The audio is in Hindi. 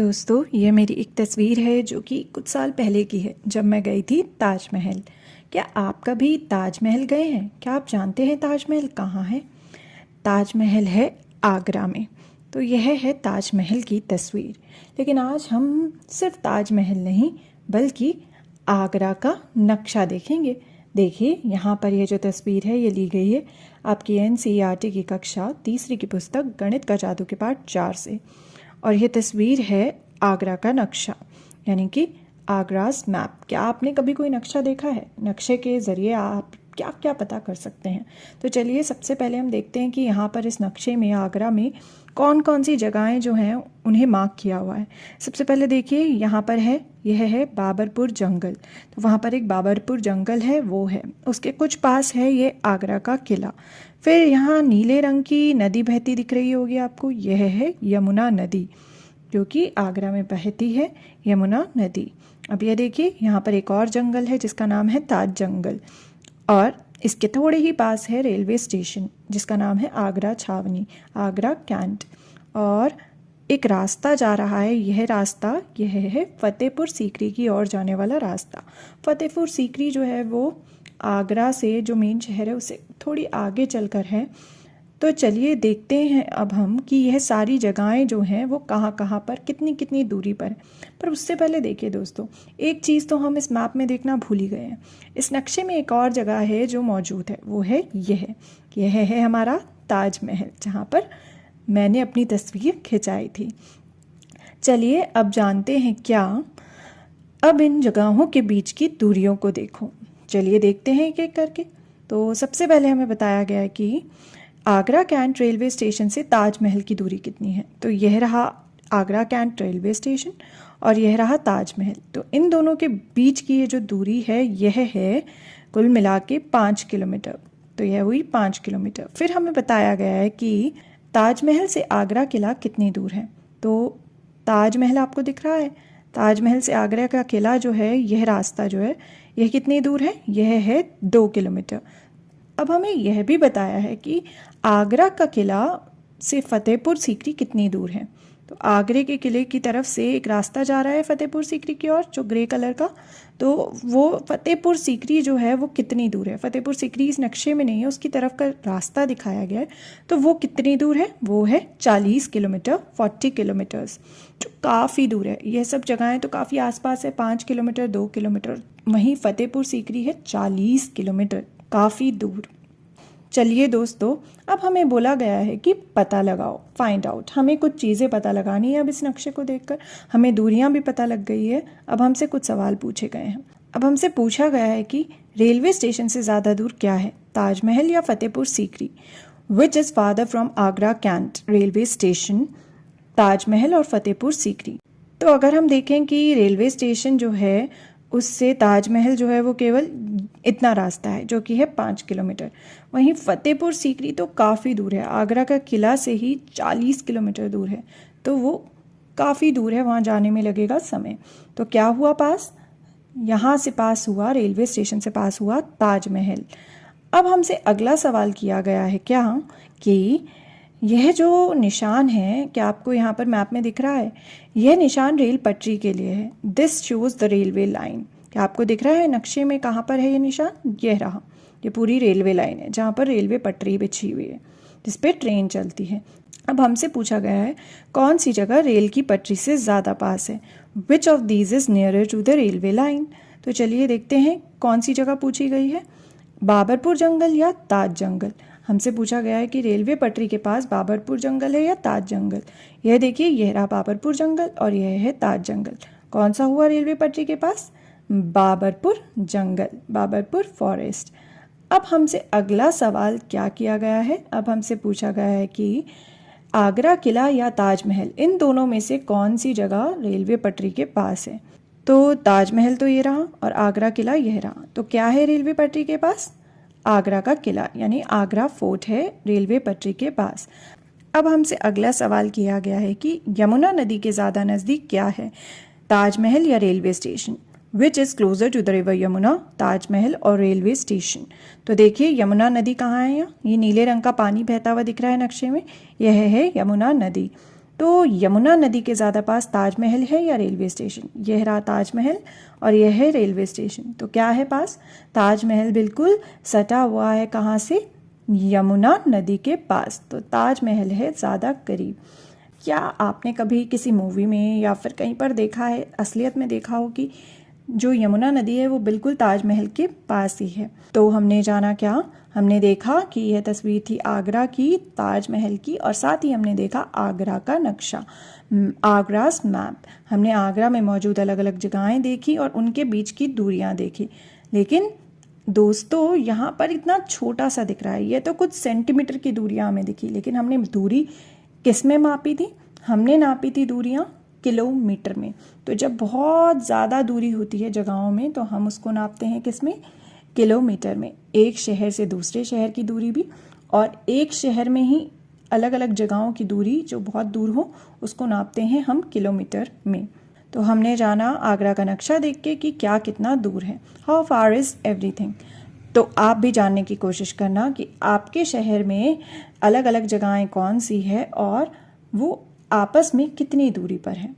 दोस्तों, ये मेरी एक तस्वीर है जो कि कुछ साल पहले की है, जब मैं गई थी ताजमहल। क्या आप कभी ताजमहल गए हैं? क्या आप जानते हैं ताजमहल कहाँ है? ताजमहल है आगरा में। तो यह है ताजमहल की तस्वीर। लेकिन आज हम सिर्फ ताजमहल नहीं बल्कि आगरा का नक्शा देखेंगे। देखिए, यहाँ पर यह जो तस्वीर है ये ली गई है आपकी NCERT की कक्षा तीसरी की पुस्तक गणित का जादू के पाठ 4 से। और ये तस्वीर है आगरा का नक्शा, यानी कि आगराज मैप। क्या आपने कभी कोई नक्शा देखा है? नक्शे के ज़रिए आप क्या क्या पता कर सकते हैं। तो चलिए सबसे पहले हम देखते हैं कि यहाँ पर इस नक्शे में आगरा में कौन कौन सी जगहें जो हैं उन्हें मार्क किया हुआ है। सबसे पहले देखिए, यहाँ पर है, यह है बाबरपुर जंगल। तो वहाँ पर एक बाबरपुर जंगल है, वो है। उसके कुछ पास है ये आगरा का किला। फिर यहाँ नीले रंग की नदी बहती दिख रही होगी आपको, यह है यमुना नदी, जो कि आगरा में बहती है, यमुना नदी। अब यह देखिए, यहाँ पर एक और जंगल है जिसका नाम है ताज जंगल, और इसके थोड़े ही पास है रेलवे स्टेशन जिसका नाम है आगरा छावनी, आगरा कैंट। और एक रास्ता जा रहा है, यह है फतेहपुर सीकरी की ओर जाने वाला रास्ता। फतेहपुर सीकरी जो है वो आगरा से, जो मेन शहर है, उससे थोड़ी आगे चलकर है। तो चलिए देखते हैं अब हम कि यह सारी जगहें जो हैं वो कहाँ कहाँ पर, कितनी कितनी दूरी पर है। पर उससे पहले देखिए दोस्तों, एक चीज़ तो हम इस मैप में देखना भूल ही गए हैं। इस नक्शे में एक और जगह है जो मौजूद है, वो है यह है हमारा ताजमहल, जहाँ पर मैंने अपनी तस्वीर खिंचाई थी। चलिए अब जानते हैं क्या। अब इन जगहों के बीच की दूरियों को देखो। चलिए देखते हैं एक एक करके। तो सबसे पहले हमें बताया गया है कि आगरा कैंट रेलवे स्टेशन से ताजमहल की दूरी कितनी है। तो यह रहा आगरा कैंट रेलवे स्टेशन और यह रहा ताजमहल। तो इन दोनों के बीच की ये जो दूरी है यह है कुल मिला के 5 किलोमीटर। तो यह हुई 5 किलोमीटर। फिर हमें बताया गया है कि ताजमहल से आगरा किला कितनी दूर है। तो ताजमहल आपको दिख रहा है, ताजमहल से आगरा का किला जो है, यह रास्ता जो है, यह कितनी दूर है? यह है 2 किलोमीटर। अब हमें यह भी बताया है कि आगरा का किला से फतेहपुर सीकरी कितनी दूर है। तो आगरे के किले की तरफ से एक रास्ता जा रहा है फतेहपुर सीकरी की ओर, जो ग्रे कलर का। तो वो फतेहपुर सीकरी जो है वो कितनी दूर है? फतेहपुर सीकरी इस नक्शे में नहीं है, उसकी तरफ का रास्ता दिखाया गया है। तो वो कितनी दूर है? वो है 40 किलोमीटर, 40 किलोमीटर्स, जो काफ़ी दूर है। यह सब जगहें तो काफ़ी आसपास है, 5 किलोमीटर, 2 किलोमीटर। वहीं फतेहपुर सीकरी है 40 किलोमीटर, काफ़ी दूर। चलिए दोस्तों, अब हमें बोला गया है कि पता लगाओ, फाइंड आउट। हमें कुछ चीज़ें पता लगानी है। अब इस नक्शे को देखकर हमें दूरियां भी पता लग गई है। अब हमसे कुछ सवाल पूछे गए हैं। अब हमसे पूछा गया है कि रेलवे स्टेशन से ज़्यादा दूर क्या है, ताजमहल या Fatehpur Sikri? Which is farther from Agra cantt railway station, Taj Mahal और फतेहपुर सीकरी? तो अगर हम देखें कि रेलवे स्टेशन जो है उससे ताजमहल जो है वो केवल इतना रास्ता है, जो कि है 5 किलोमीटर। वहीं फतेहपुर सीकरी तो काफ़ी दूर है, आगरा का किला से ही 40 किलोमीटर दूर है। तो वो काफ़ी दूर है, वहाँ जाने में लगेगा समय। तो क्या हुआ पास? यहाँ से पास हुआ, रेलवे स्टेशन से पास हुआ ताजमहल। अब हमसे अगला सवाल किया गया है क्या, कि यह जो निशान है, क्या आपको यहाँ पर मैप में दिख रहा है? यह निशान रेल पटरी के लिए है। This shows the railway line. क्या आपको दिख रहा है नक्शे में कहाँ पर है ये निशान? यह रहा, ये पूरी रेलवे लाइन है जहाँ पर रेलवे पटरी बिछी हुई है, जिस पे ट्रेन चलती है। अब हमसे पूछा गया है कौन सी जगह रेल की पटरी से ज़्यादा पास है। Which of these is nearer to the railway line? तो चलिए देखते हैं कौन सी जगह पूछी गई है, बाबरपुर जंगल या ताज जंगल। हमसे पूछा गया है कि रेलवे पटरी के पास बाबरपुर जंगल है या ताज जंगल। यह देखिए, यह रहा बाबरपुर जंगल और यह है ताज जंगल। कौन सा हुआ रेलवे पटरी के पास? बाबरपुर जंगल, बाबरपुर फॉरेस्ट। अब हमसे अगला सवाल क्या किया गया है? अब हमसे पूछा गया है कि आगरा किला या ताजमहल, इन दोनों में से कौन सी जगह रेलवे पटरी के पास है। तो ताजमहल तो ये रहा और आगरा किला यह रहा। तो क्या है रेलवे पटरी के पास? आगरा का किला, यानी आगरा फोर्ट है रेलवे पटरी के पास। अब हमसे अगला सवाल किया गया है कि यमुना नदी के ज़्यादा नज़दीक क्या है, ताजमहल या railway station? Which is closer to the river Yamuna, Taj Mahal और रेलवे स्टेशन? तो देखिए, यमुना नदी कहाँ है? यहाँ ये नीले रंग का पानी बहता हुआ दिख रहा है नक्शे में, यह है यमुना नदी। तो यमुना नदी के ज़्यादा पास ताजमहल है या रेलवे स्टेशन? यह रहा ताजमहल और यह है रेलवे स्टेशन। तो क्या है पास? ताजमहल बिल्कुल सटा हुआ है कहाँ से? यमुना नदी के पास। तो ताजमहल है ज़्यादा करीब। क्या आपने कभी किसी मूवी में या फिर कहीं पर देखा है, असलियत में देखा हो कि जो यमुना नदी है वो बिल्कुल ताजमहल के पास ही है? तो हमने जाना क्या? हमने देखा कि यह तस्वीर थी आगरा की ताजमहल की, और साथ ही हमने देखा आगरा का नक्शा, आगराज मैप। हमने आगरा में मौजूद अलग अलग जगहें देखी और उनके बीच की दूरियां देखी। लेकिन दोस्तों यहाँ पर इतना छोटा सा दिख रहा है, ये तो कुछ सेंटीमीटर की दूरियां हमें दिखी, लेकिन हमने दूरी किस में मापी थी? हमने नापी थी दूरियां किलोमीटर में। तो जब बहुत ज़्यादा दूरी होती है जगहों में तो हम उसको नापते हैं किस में? किलोमीटर में। एक शहर से दूसरे शहर की दूरी भी, और एक शहर में ही अलग अलग जगहों की दूरी जो बहुत दूर हो उसको नापते हैं हम किलोमीटर में। तो हमने जाना आगरा का नक्शा देख के कि क्या कितना दूर है, हाउ फार इज़ एवरीथिंग। तो आप भी जानने की कोशिश करना कि आपके शहर में अलग अलग जगहें कौन सी है और वो आपस में कितनी दूरी पर है।